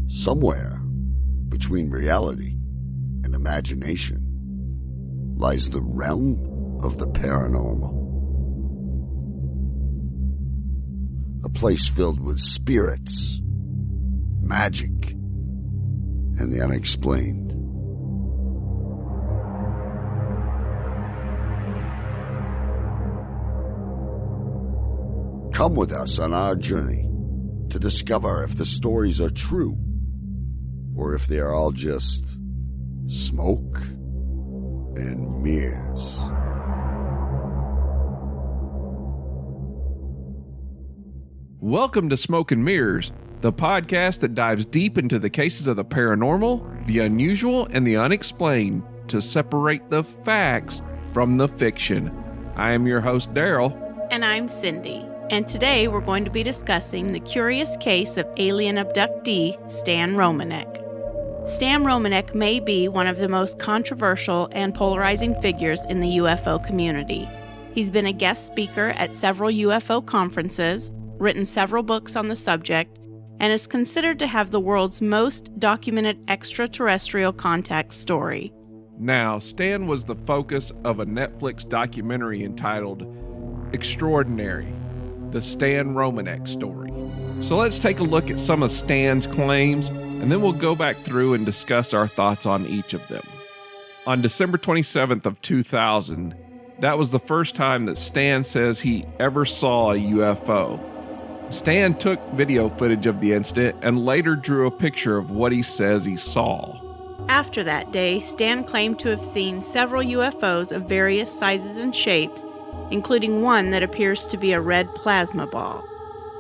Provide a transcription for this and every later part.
Somewhere between reality and imagination lies the realm of the paranormal. A place filled with spirits, magic, and the unexplained. Come with us on our journey to discover if the stories are true or if they are all just smoke and mirrors. Welcome to Smoke and Mirrors, the podcast that dives deep into the cases of the paranormal, the unusual, and the unexplained to separate the facts from the fiction. I am your host, Darrell. And I'm Cindy. And today we're going to be discussing the curious case of alien abductee Stan Romanek. Stan Romanek may be one of the most controversial and polarizing figures in the UFO community. He's been a guest speaker at several UFO conferences, written several books on the subject, and is considered to have the world's most documented extraterrestrial contact story. Now, Stan was the focus of a Netflix documentary entitled Extraordinary, the Stan Romanek Story. So let's take a look at some of Stan's claims, and then we'll go back through and discuss our thoughts on each of them. On December 27th of 2000, that was the first time that Stan says he ever saw a UFO. Stan took video footage of the incident and later drew a picture of what he says he saw. After that day, Stan claimed to have seen several UFOs of various sizes and shapes, including one that appears to be a red plasma ball.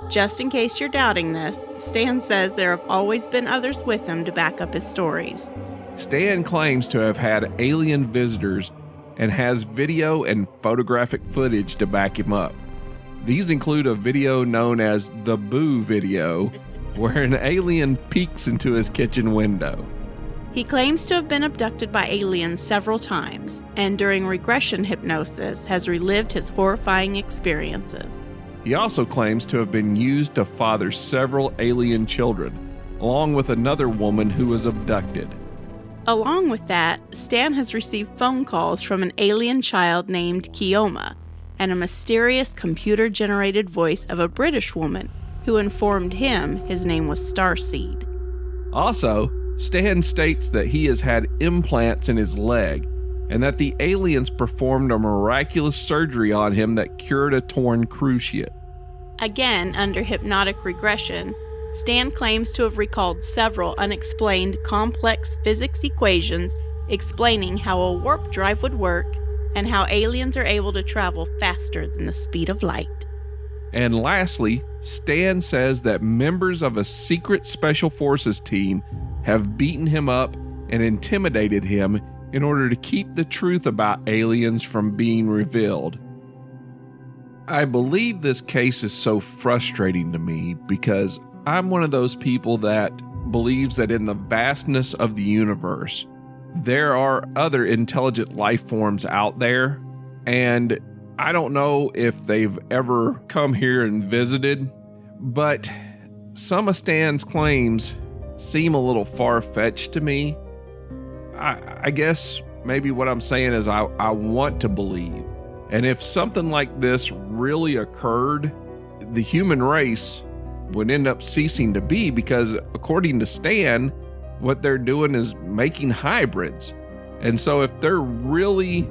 Just in case you're doubting this, Stan says there have always been others with him to back up his stories. Stan claims to have had alien visitors and has video and photographic footage to back him up. These include a video known as the Boo video, where an alien peeks into his kitchen window. He claims to have been abducted by aliens several times, and during regression hypnosis has relived his horrifying experiences. He also claims to have been used to father several alien children, along with another woman who was abducted. Along with that, Stan has received phone calls from an alien child named Kioma, and a mysterious computer-generated voice of a British woman who informed him his name was Starseed. Also, Stan states that he has had implants in his leg and that the aliens performed a miraculous surgery on him that cured a torn cruciate. Again, under hypnotic regression, Stan claims to have recalled several unexplained complex physics equations explaining how a warp drive would work and how aliens are able to travel faster than the speed of light. And lastly, Stan says that members of a secret special forces team have beaten him up and intimidated him in order to keep the truth about aliens from being revealed. I believe this case is so frustrating to me because I'm one of those people that believes that in the vastness of the universe, there are other intelligent life forms out there, and I don't know if they've ever come here and visited, but some of Stan's claims seem a little far-fetched to me. I guess maybe what I'm saying is I want to believe. And if something like this really occurred, the human race would end up ceasing to be because, according to Stan, what they're doing is making hybrids. And so if they're really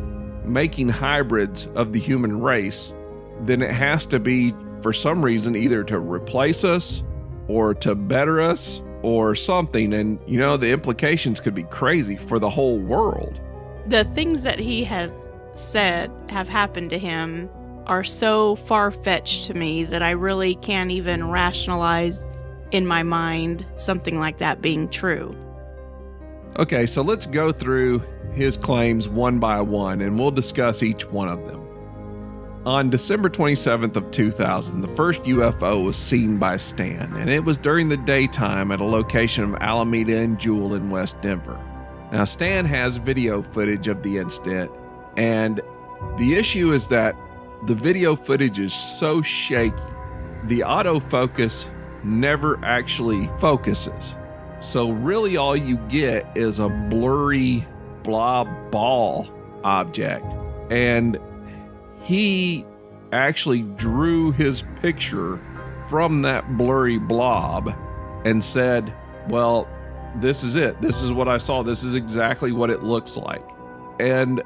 making hybrids of the human race, then it has to be for some reason either to replace us or to better us or something. And, you know, the implications could be crazy for the whole world. The things that he has said have happened to him are so far-fetched to me that I really can't even rationalize in my mind something like that being true. Okay, so let's go through his claims one by one, and we'll discuss each one of them. On December 27th of 2000, the first UFO was seen by Stan, and it was during the daytime at a location of Alameda and Jewel in West Denver. Now, Stan has video footage of the incident, and the issue is that the video footage is so shaky. The autofocus never actually focuses. So really all you get is a blurry blob ball object. And he actually drew his picture from that blurry blob and said, well, this is it. This is what I saw. This is exactly what it looks like. And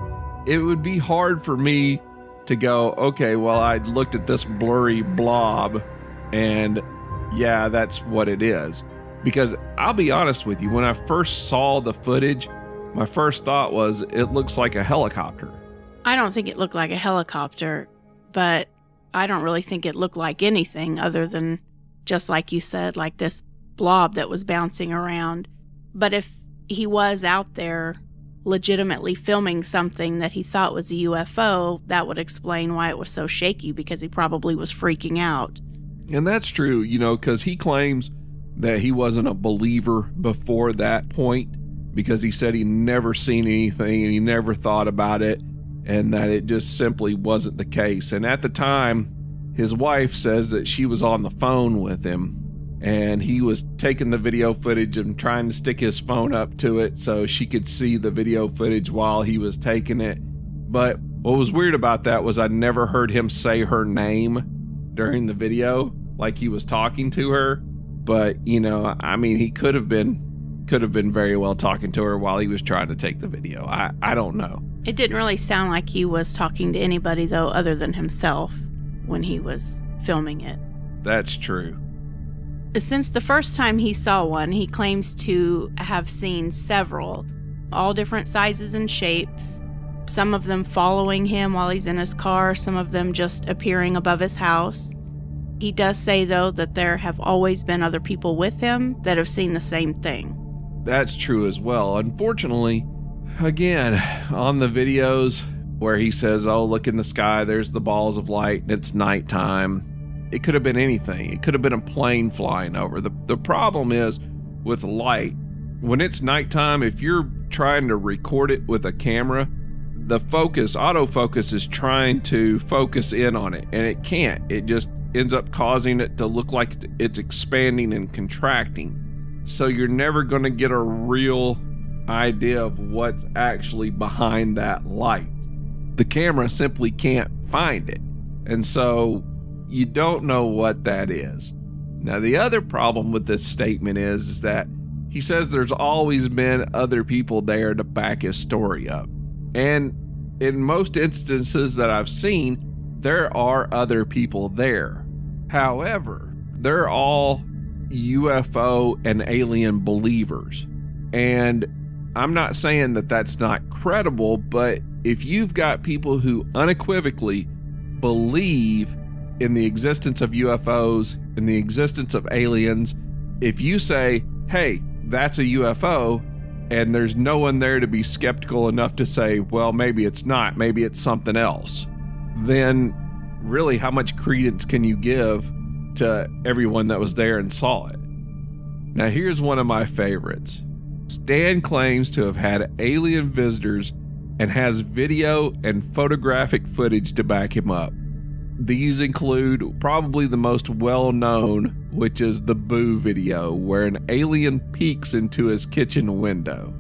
it would be hard for me to go, okay, well, I looked at this blurry blob and yeah, that's what it is. Because I'll be honest with you, when I first saw the footage, my first thought was it looks like a helicopter. I don't think it looked like a helicopter, but I don't really think it looked like anything other than, just like you said, like this blob that was bouncing around. But if he was out there legitimately filming something that he thought was a UFO, that would explain why it was so shaky, because he probably was freaking out. And that's true, because he claims that he wasn't a believer before that point, because he said he never seen anything and he never thought about it, and that it just simply wasn't the case. And at the time, his wife says that she was on the phone with him and he was taking the video footage and trying to stick his phone up to it so she could see the video footage while he was taking it. But what was weird about that was I never heard him say her name during the video, like he was talking to her. But, he could have been very well talking to her while he was trying to take the video. I don't know. It didn't really sound like he was talking to anybody, though, other than himself when he was filming it. That's true. Since the first time he saw one, he claims to have seen several, all different sizes and shapes, some of them following him while he's in his car, some of them just appearing above his house. He does say, though, that there have always been other people with him that have seen the same thing. That's true as well. Unfortunately, again, on the videos where he says, oh, look in the sky, there's the balls of light, and it's nighttime. It could have been anything. It could have been a plane flying over. The problem is with light, when it's nighttime, if you're trying to record it with a camera, the autofocus is trying to focus in on it, and it can't. It just ends up causing it to look like it's expanding and contracting. So you're never going to get a real idea of what's actually behind that light. The camera simply can't find it. And so you don't know what that is. Now, the other problem with this statement is that he says there's always been other people there to back his story up. And in most instances that I've seen, there are other people there. However, they're all UFO and alien believers. And I'm not saying that that's not credible, but if you've got people who unequivocally believe in the existence of UFOs, in the existence of aliens, if you say, hey, that's a UFO, and there's no one there to be skeptical enough to say, well, maybe it's not, maybe it's something else, then really how much credence can you give to everyone that was there and saw it? Now, here's one of my favorites. Stan claims to have had alien visitors and has video and photographic footage to back him up. These include probably the most well-known, which is the Boo video, where an alien peeks into his kitchen window.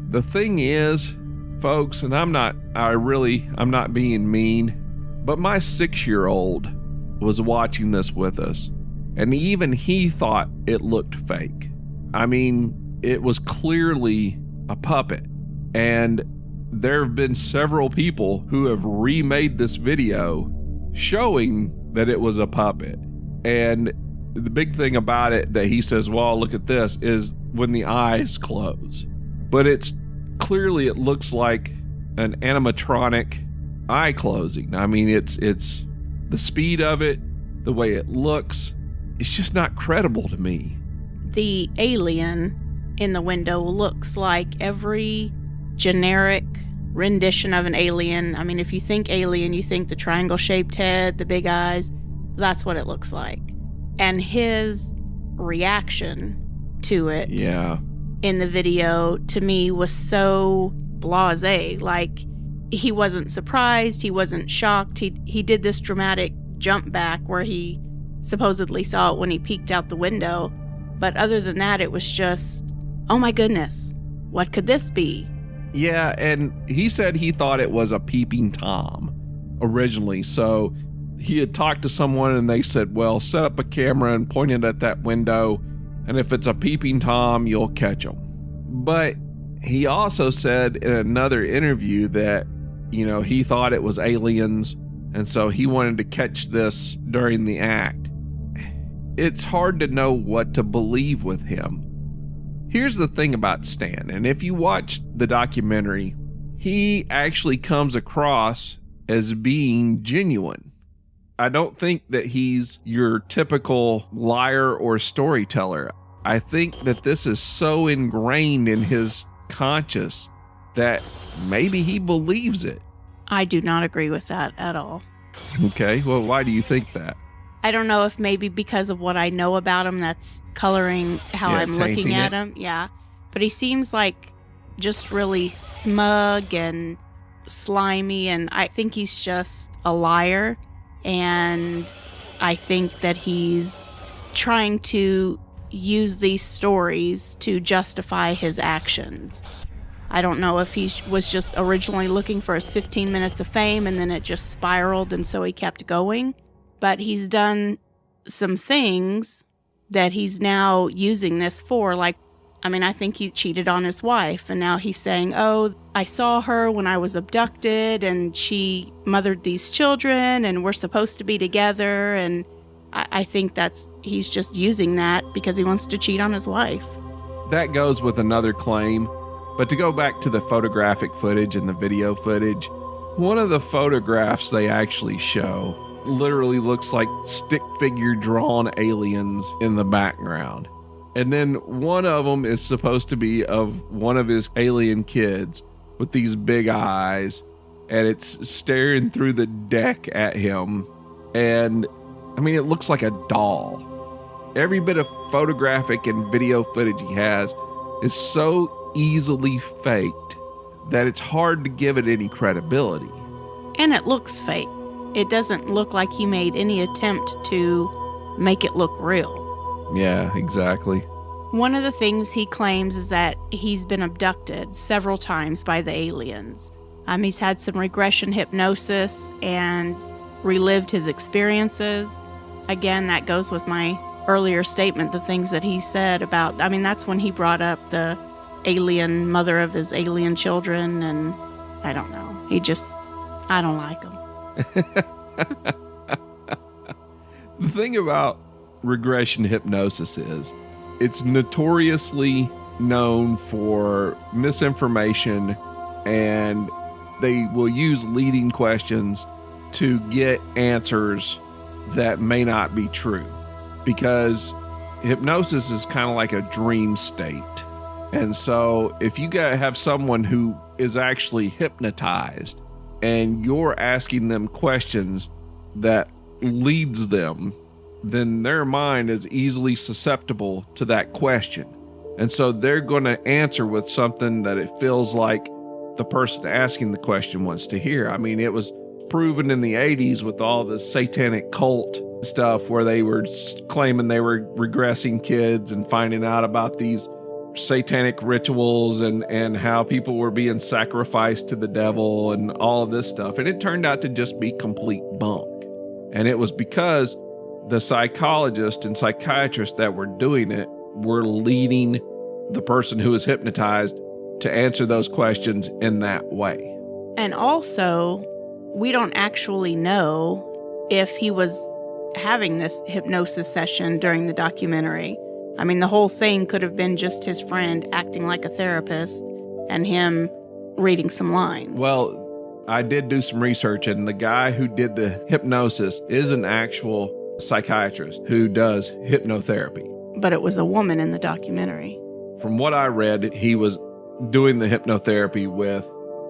The thing is, folks, and I'm not being mean, but my 6-year-old was watching this with us, and even he thought it looked fake. I mean, it was clearly a puppet, and there have been several people who have remade this video showing that it was a puppet. And the big thing about it that he says, well, look at this, is when the eyes close. But it looks like an animatronic eye closing. I mean, it's the speed of it, the way it looks, it's just not credible to me. The alien in the window looks like every generic rendition of an alien. I mean, if you think alien, you think the triangle-shaped head, the big eyes. That's what it looks like. And his reaction to it in the video, to me, was so blasé. Like, he wasn't surprised, he wasn't shocked. He did this dramatic jump back where he supposedly saw it when he peeked out the window, But other than that, it was just, oh my goodness, what could this be? Yeah, and he said he thought it was a peeping Tom originally. So he had talked to someone and they said, well, set up a camera and point it at that window, and if it's a peeping Tom, you'll catch him. But he also said in another interview that, he thought it was aliens, and so he wanted to catch this during the act. It's hard to know what to believe with him. Here's the thing about Stan, and if you watch the documentary, he actually comes across as being genuine. I don't think that he's your typical liar or storyteller. I think that this is so ingrained in his conscious that maybe he believes it. I do not agree with that at all. Okay, well, why do you think that? I don't know if maybe because of what I know about him that's coloring how I'm looking at him. Yeah. But he seems like just really smug and slimy, and I think he's just a liar. And I think that he's trying to use these stories to justify his actions. I don't know if he was just originally looking for his 15 minutes of fame and then it just spiraled and so he kept going. But he's done some things that he's now using this for. I think he cheated on his wife, and now he's saying, oh, I saw her when I was abducted and she mothered these children and we're supposed to be together. And I think he's just using that because he wants to cheat on his wife. That goes with another claim. But to go back to the photographic footage and the video footage, one of the photographs they actually show literally looks like stick figure drawn aliens in the background. And then one of them is supposed to be of one of his alien kids with these big eyes, and it's staring through the deck at him. And it looks like a doll. Every bit of photographic and video footage he has is so easily faked that it's hard to give it any credibility. And it looks fake. It doesn't look like he made any attempt to make it look real. Yeah, exactly. One of the things he claims is that he's been abducted several times by the aliens. He's had some regression hypnosis and relived his experiences. Again, that goes with my earlier statement, the things that he said about, that's when he brought up the alien mother of his alien children, and I don't know. I don't like him. The thing about regression hypnosis is it's notoriously known for misinformation, and they will use leading questions to get answers that may not be true, because hypnosis is kind of like a dream state. And so if you have someone who is actually hypnotized and you're asking them questions that leads them, then their mind is easily susceptible to that question. And so they're going to answer with something that it feels like the person asking the question wants to hear. It was proven in the 80s with all the satanic cult stuff where they were claiming they were regressing kids and finding out about these satanic rituals and how people were being sacrificed to the devil and all of this stuff. And it turned out to just be complete bunk. And it was because the psychologists and psychiatrists that were doing it were leading the person who was hypnotized to answer those questions in that way. And also, we don't actually know if he was having this hypnosis session during the documentary. The whole thing could have been just his friend acting like a therapist and him reading some lines. Well, I did do some research, and the guy who did the hypnosis is an actual psychiatrist who does hypnotherapy. But it was a woman in the documentary. From what I read, he was doing the hypnotherapy with,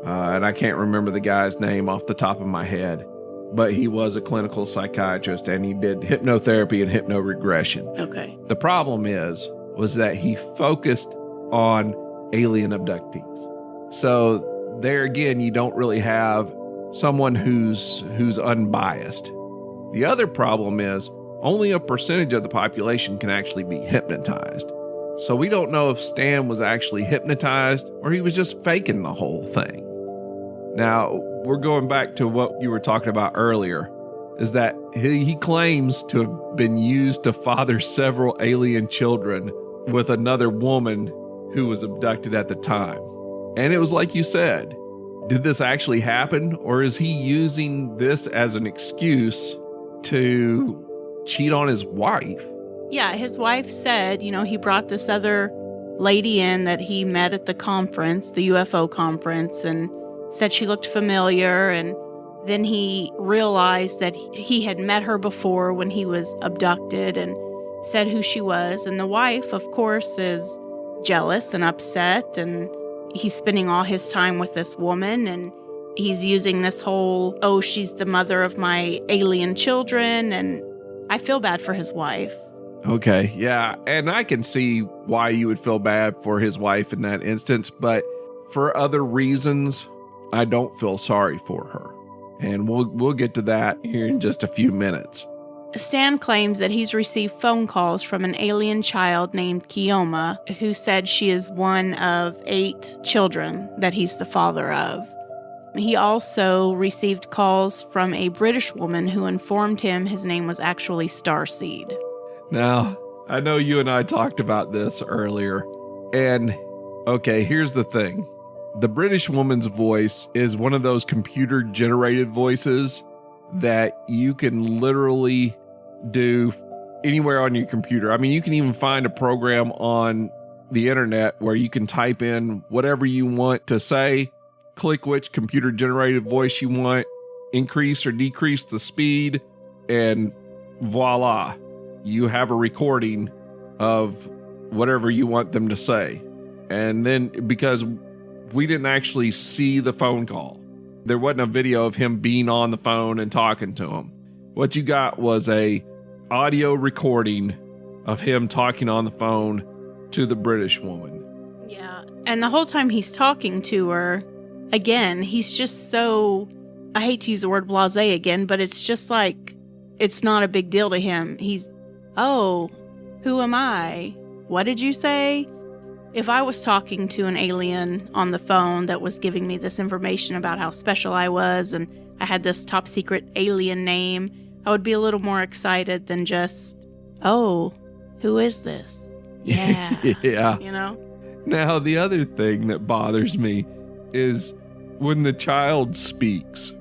and I can't remember the guy's name off the top of my head, but he was a clinical psychiatrist and he did hypnotherapy and hypnoregression. Okay. The problem was that he focused on alien abductees. So there again, you don't really have someone who's unbiased. The other problem is only a percentage of the population can actually be hypnotized. So we don't know if Stan was actually hypnotized or he was just faking the whole thing. Now, we're going back to what you were talking about earlier, is that he claims to have been used to father several alien children with another woman who was abducted at the time. And it was like you said, did this actually happen, or is he using this as an excuse to cheat on his wife? Yeah, his wife said, he brought this other lady in that he met at the conference, the U.F.O conference, and said she looked familiar. And then he realized that he had met her before when he was abducted and said who she was. And the wife, of course, is jealous and upset, and he's spending all his time with this woman, and he's using this whole, she's the mother of my alien children, and I feel bad for his wife. Okay, yeah, and I can see why you would feel bad for his wife in that instance, but for other reasons, I don't feel sorry for her. And we'll get to that here in just a few minutes. Stan claims that he's received phone calls from an alien child named Kioma, who said she is one of 8 children that he's the father of. He also received calls from a British woman who informed him his name was actually Starseed. Now, I know you and I talked about this earlier, and okay, here's the thing. The British woman's voice is one of those computer-generated voices that you can literally do anywhere on your computer. I mean, you can even find a program on the internet where you can type in whatever you want to say, click which computer-generated voice you want, increase or decrease the speed, and voila. You have a recording of whatever you want them to say. And then, because we didn't actually see the phone call, there wasn't a video of him being on the phone and talking to him. What you got was a audio recording of him talking on the phone to the British woman. Yeah, and the whole time he's talking to her, again, he's just so, I hate to use the word blasé again, but it's just like, it's not a big deal to him. He's, who am I? What did you say? If I was talking to an alien on the phone that was giving me this information about how special I was and I had this top secret alien name, I would be a little more excited than just, who is this? Yeah. Yeah. Now, the other thing that bothers me is when the child speaks.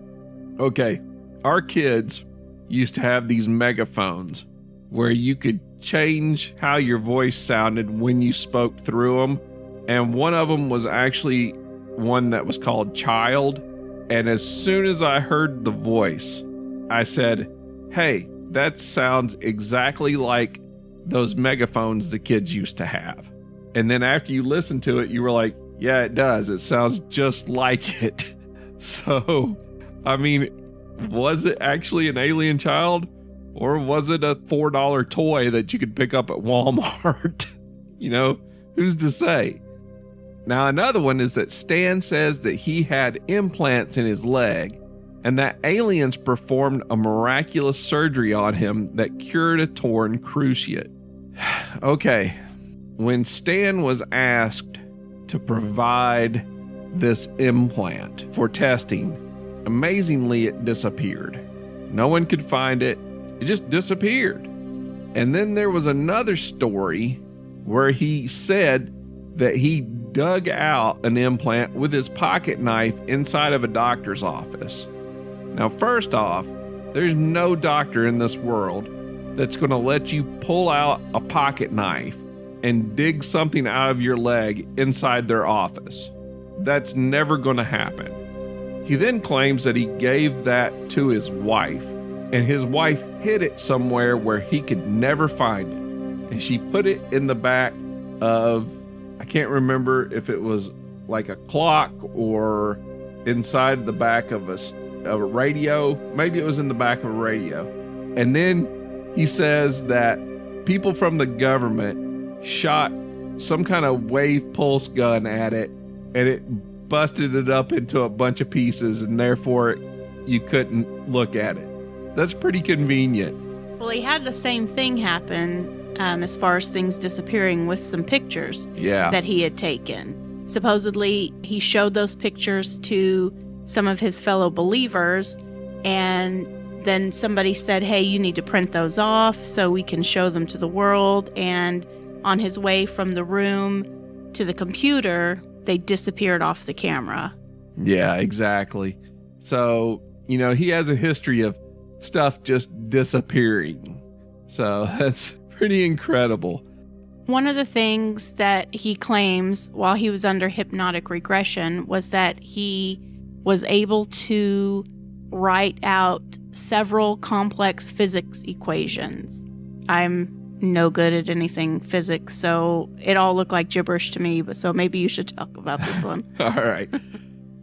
Okay, our kids used to have these megaphones where you could change how your voice sounded when you spoke through them. And one of them was actually one that was called Child. And as soon as I heard the voice, I said, hey, that sounds exactly like those megaphones the kids used to have. And then after you listened to it, you were like, yeah, it does. It sounds just like it. So, I mean, was it actually an alien child? Or was it a $4 toy that you could pick up at Walmart? Who's to say? Now, another one is that Stan says that he had implants in his leg and that aliens performed a miraculous surgery on him that cured a torn cruciate. Okay, when Stan was asked to provide this implant for testing, amazingly, it disappeared. No one could find it. It just disappeared. And then there was another story where he said that he dug out an implant with his pocket knife inside of a doctor's office. Now, first off, there's no doctor in this world that's going to let you pull out a pocket knife and dig something out of your leg inside their office. That's never going to happen. He then claims that he gave that to his wife, and his wife hid it somewhere where he could never find it. And she put it in the back of, I can't remember if it was like a clock or inside the back of a radio. Maybe it was in the back of a radio. And then he says that people from the government shot some kind of wave pulse gun at it, and it busted it up into a bunch of pieces, and therefore you couldn't look at it. That's pretty convenient. Well, he had the same thing happen as far as things disappearing with some pictures that he had taken. Supposedly, he showed those pictures to some of his fellow believers, and then somebody said, hey, you need to print those off so we can show them to the world. And on his way from the room to the computer, they disappeared off the camera. Yeah, exactly. So, he has a history of stuff just disappearing. So that's pretty incredible. One of the things that he claims while he was under hypnotic regression was that he was able to write out several complex physics equations. I'm no good at anything physics, so it all looked like gibberish to me, but so maybe you should talk about this one. All right.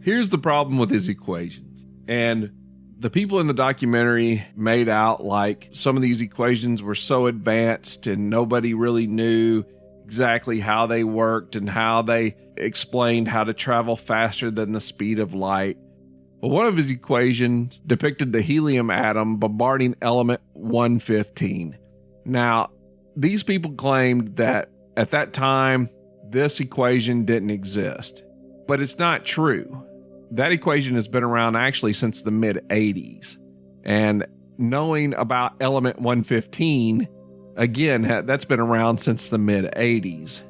Here's the problem with his equations. And the people in the documentary made out like some of these equations were so advanced and nobody really knew exactly how they worked and how they explained how to travel faster than the speed of light. Well, one of his equations depicted the helium atom bombarding element 115. Now, these people claimed that at that time, this equation didn't exist, but it's not true. That equation has been around actually since the mid-'80s. And knowing about element 115, again, that's been around since the mid-'80s.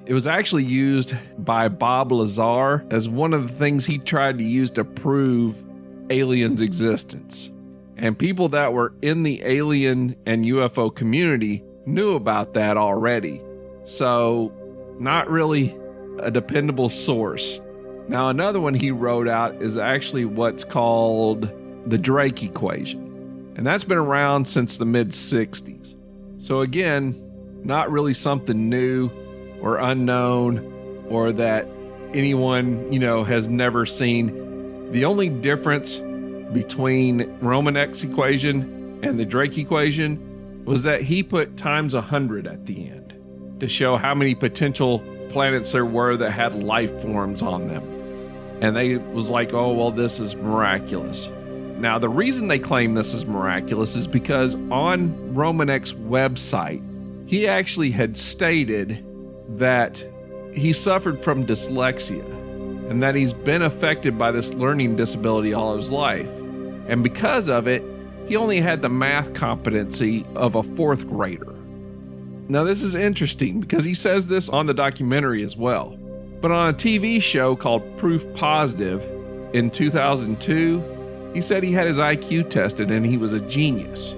It was actually used by Bob Lazar as one of the things he tried to use to prove aliens' existence. And people that were in the alien and UFO community knew about that already. So, not really a dependable source. Now, another one he wrote out is actually what's called the Drake equation. And that's been around since the mid-'60s. So again, not really something new or unknown or that anyone, has never seen. The only difference between Romanek's equation and the Drake equation was that he put times 100 at the end to show how many potential planets there were that had life forms on them. And they was like, oh, well, this is miraculous. Now, the reason they claim this is miraculous is because on Romanek's website, he actually had stated that he suffered from dyslexia and that he's been affected by this learning disability all his life. And because of it, he only had the math competency of a fourth grader. Now, this is interesting because he says this on the documentary as well. But on a TV show called Proof Positive in 2002, he said he had his IQ tested and he was a genius.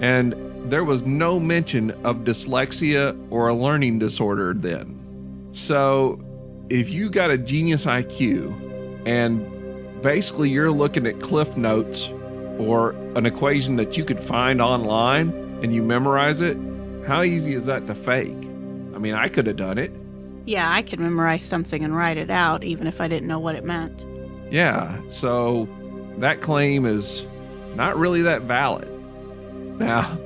And there was no mention of dyslexia or a learning disorder then. So if you got a genius IQ and basically you're looking at Cliff Notes or an equation that you could find online and you memorize it, how easy is that to fake? I mean, I could have done it. Yeah, I could memorize something and write it out even if I didn't know what it meant. Yeah, so that claim is not really that valid. Now,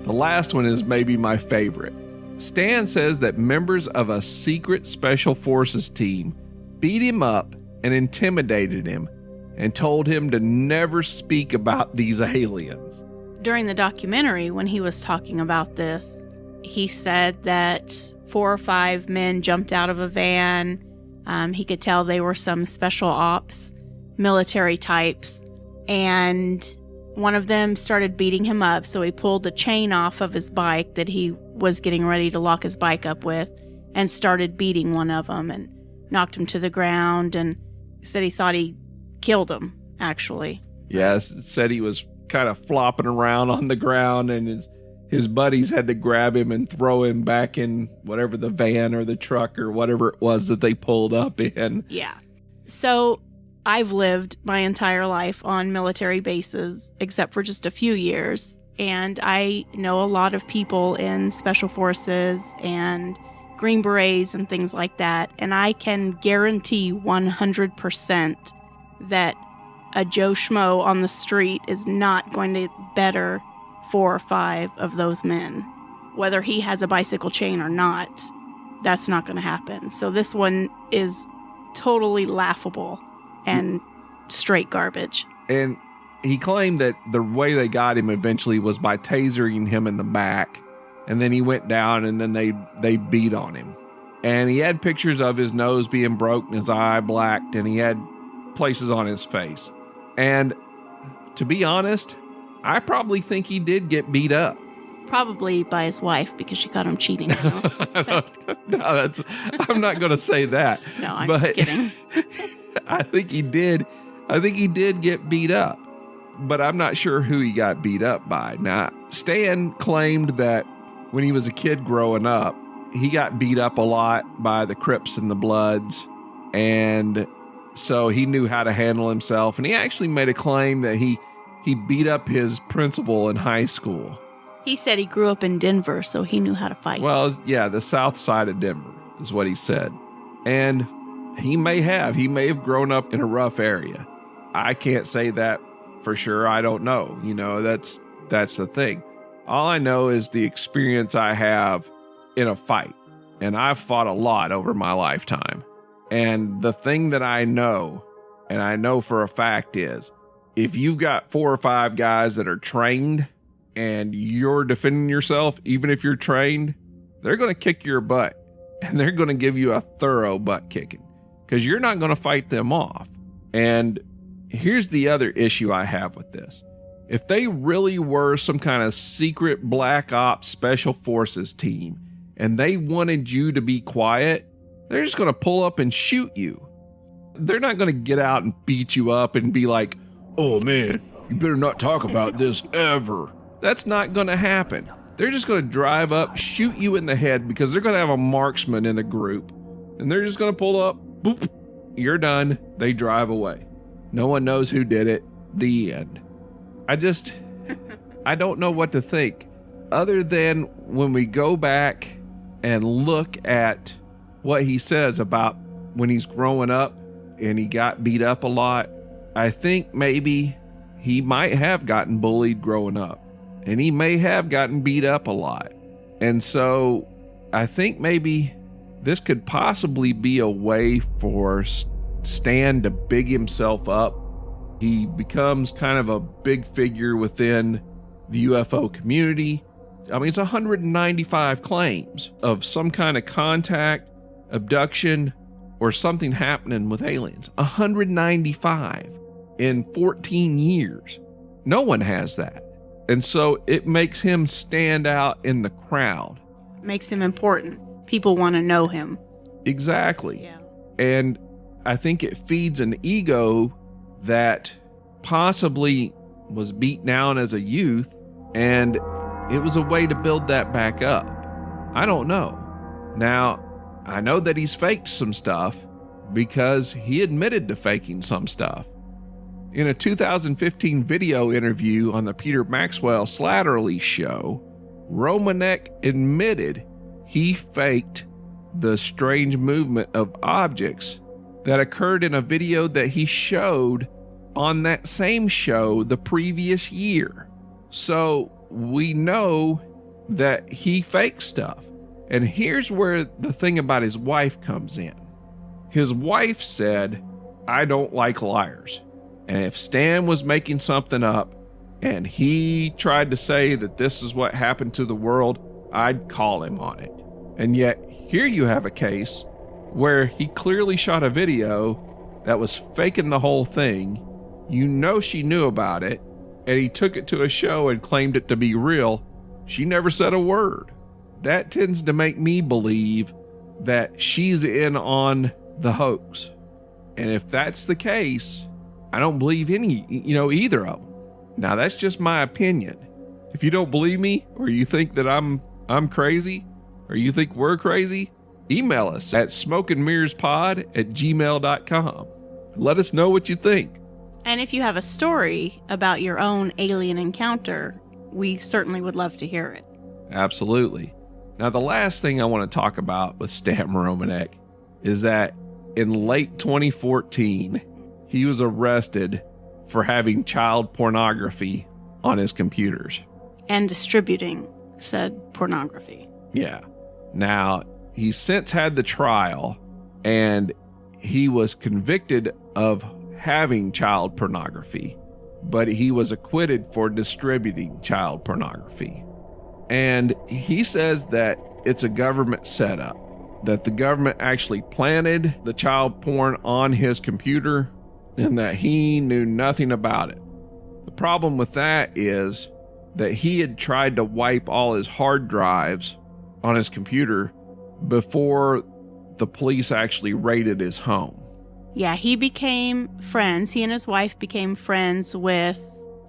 the last one is maybe my favorite. Stan says that members of a secret special forces team beat him up and intimidated him and told him to never speak about these aliens. During the documentary, when he was talking about this, he said that 4 or 5 men jumped out of a van. He could tell they were some special ops, military types. And one of them started beating him up. So he pulled the chain off of his bike that he was getting ready to lock his bike up with and started beating one of them and knocked him to the ground. And said he thought he killed him, actually. Yes, said he was kind of flopping around on the ground and his buddies had to grab him and throw him back in whatever the van or the truck or whatever it was that they pulled up in. Yeah. So I've lived my entire life on military bases, except for just a few years. And I know a lot of people in special forces and Green Berets and things like that. And I can guarantee 100% that a Joe Schmo on the street is not going to better 4 or 5 of those men. Whether he has a bicycle chain or not, that's not going to happen. So this one is totally laughable and straight garbage. And he claimed that the way they got him eventually was by tasering him in the back. And then he went down and then they beat on him. And he had pictures of his nose being broke and his eye blacked, and he had places on his face. And to be honest, I probably think he did get beat up. Probably by his wife because she caught him cheating. No, I'm not going to say that. No, I'm just kidding. I think he did. I think he did get beat up, but I'm not sure who he got beat up by. Now, Stan claimed that when he was a kid growing up, he got beat up a lot by the Crips and the Bloods, and so he knew how to handle himself. And he actually made a claim that he beat up his principal in high school. He said he grew up in Denver, so he knew how to fight. Well, yeah, the south side of Denver is what he said. And he may have grown up in a rough area. I can't say that for sure. I don't know. You know, that's the thing. All I know is the experience I have in a fight. And I've fought a lot over my lifetime. And the thing that I know, and I know for a fact, is if you've got 4 or 5 guys that are trained and you're defending yourself, even if you're trained, they're going to kick your butt. And they're going to give you a thorough butt kicking because you're not going to fight them off. And here's the other issue I have with this. If they really were some kind of secret black ops special forces team and they wanted you to be quiet, they're just going to pull up and shoot you. They're not going to get out and beat you up and be like, "Oh man, you better not talk about this ever." That's not going to happen. They're just going to drive up, shoot you in the head because they're going to have a marksman in the group. And they're just going to pull up, boop, you're done. They drive away. No one knows who did it. The end. I don't know what to think. Other than when we go back and look at what he says about when he's growing up and he got beat up a lot, I think maybe he might have gotten bullied growing up. And he may have gotten beat up a lot. And so I think maybe this could possibly be a way for Stan to big himself up. He becomes kind of a big figure within the UFO community. I mean, it's 195 claims of some kind of contact, abduction, or something happening with aliens. 195 in 14 years. No one has that. And so it makes him stand out in the crowd. Makes him important. People want to know him. Exactly. Yeah. And I think it feeds an ego that possibly was beat down as a youth, and it was a way to build that back up. I don't know. Now, I know that he's faked some stuff because he admitted to faking some stuff. In a 2015 video interview on the Peter Maxwell Slattery show, Romanek admitted he faked the strange movement of objects that occurred in a video that he showed on that same show the previous year. So we know that he faked stuff. And here's where the thing about his wife comes in. His wife said, "I don't like liars. And if Stan was making something up and he tried to say that this is what happened to the world, I'd call him on it." And yet here you have a case where he clearly shot a video that was faking the whole thing. You know she knew about it, and he took it to a show and claimed it to be real. She never said a word. That tends to make me believe that she's in on the hoax. And if that's the case, I don't believe either of them. Now, that's just my opinion. If you don't believe me, or you think that I'm crazy, or you think we're crazy, email us at smokeandmirrorspod@gmail.com. Let us know what you think. And if you have a story about your own alien encounter, we certainly would love to hear it. Absolutely. Now, the last thing I want to talk about with Stan Romanek is that in late 2014, he was arrested for having child pornography on his computers. And distributing said pornography. Yeah. Now, he's since had the trial, and he was convicted of having child pornography, but he was acquitted for distributing child pornography. And he says that it's a government setup, that the government actually planted the child porn on his computer and that he knew nothing about it. The problem with that is that he had tried to wipe all his hard drives on his computer before the police actually raided his home. Yeah, he and his wife became friends with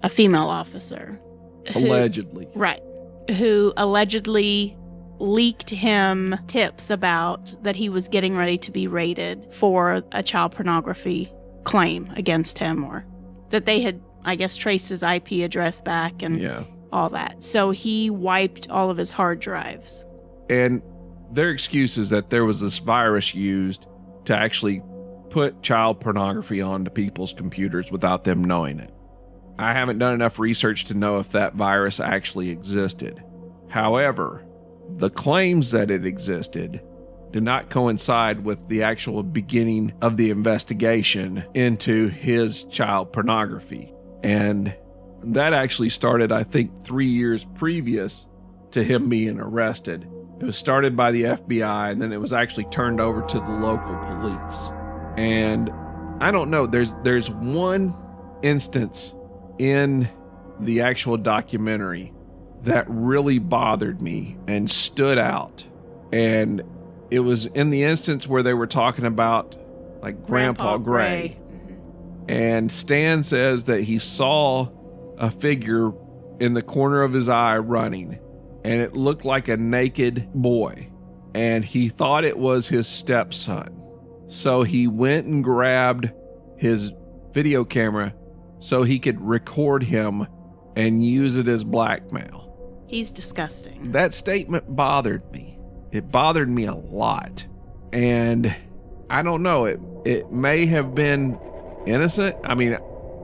a female officer. Allegedly. Right. Who allegedly leaked him tips about that he was getting ready to be raided for a child pornography claim against him, or that they had, I guess, traced his IP address back and all that. So he wiped all of his hard drives. And their excuse is that there was this virus used to actually put child pornography onto people's computers without them knowing it. I haven't done enough research to know if that virus actually existed. However, the claims that it existed do not coincide with the actual beginning of the investigation into his child pornography. And that actually started, I think, 3 years previous to him being arrested. It was started by the FBI, and then it was actually turned over to the local police. And I don't know, there's one instance in the actual documentary that really bothered me and stood out. And it was in the instance where they were talking about like Grandpa Gray. And Stan says that he saw a figure in the corner of his eye running, and it looked like a naked boy, and he thought it was his stepson. So he went and grabbed his video camera so he could record him and use it as blackmail. He's disgusting. That statement bothered me. It bothered me a lot. And I don't know, it may have been innocent. I mean,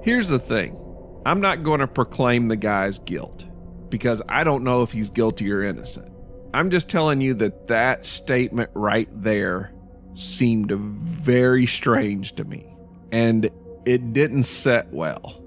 here's the thing. I'm not going to proclaim the guy's guilt because I don't know if he's guilty or innocent. I'm just telling you that statement right there seemed very strange to me, and it didn't set well.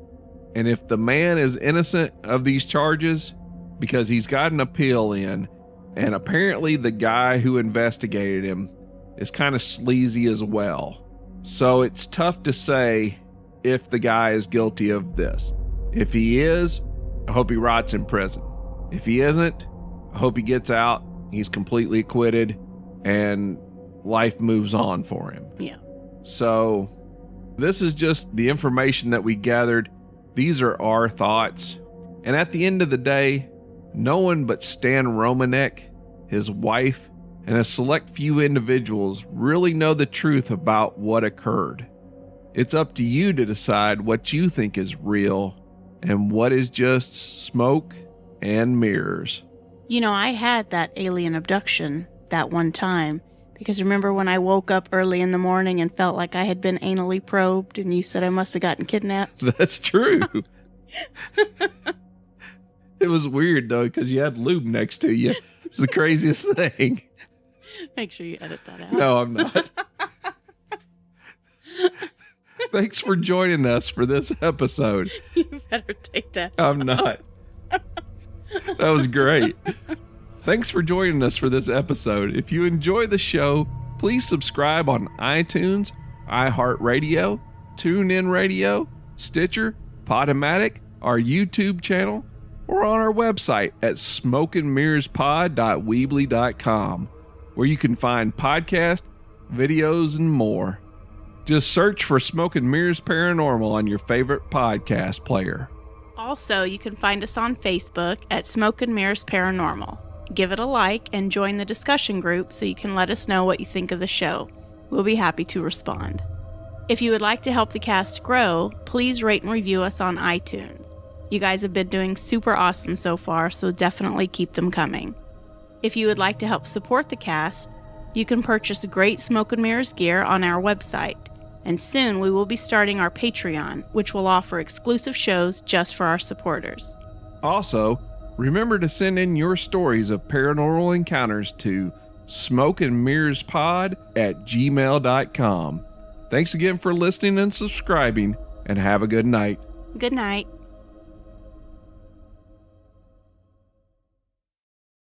And if the man is innocent of these charges, because he's got an appeal in, and apparently the guy who investigated him is kind of sleazy as well. So it's tough to say if the guy is guilty of this. If he is, I hope he rots in prison. If he isn't, I hope he gets out, he's completely acquitted, and life moves on for him. Yeah. So this is just the information that we gathered. These are our thoughts. And at the end of the day, no one but Stan Romanek, his wife, and a select few individuals really know the truth about what occurred. It's up to you to decide what you think is real and what is just smoke and mirrors. You know, I had that alien abduction that one time, because remember when I woke up early in the morning and felt like I had been anally probed, and you said I must have gotten kidnapped? That's true. It was weird, though, because you had lube next to you. It's the craziest thing. Make sure you edit that out. No, I'm not. Thanks for joining us for this episode. You better take that I'm not. That was great. Thanks for joining us for this episode. If you enjoy the show, please subscribe on iTunes, iHeartRadio, TuneIn Radio, Stitcher, Podomatic, our YouTube channel, or on our website at smokeandmirrorspod.weebly.com, where you can find podcasts, videos, and more. Just search for Smoke and Mirrors Paranormal on your favorite podcast player. Also, you can find us on Facebook at Smoke and Mirrors Paranormal. Give it a like and join the discussion group so you can let us know what you think of the show. We'll be happy to respond. If you would like to help the cast grow, please rate and review us on iTunes. You guys have been doing super awesome so far, so definitely keep them coming. If you would like to help support the cast, you can purchase great Smoke and Mirrors gear on our website. And soon we will be starting our Patreon, which will offer exclusive shows just for our supporters. Also, remember to send in your stories of paranormal encounters to smokeandmirrorspod@gmail.com. Thanks again for listening and subscribing, and have a good night. Good night.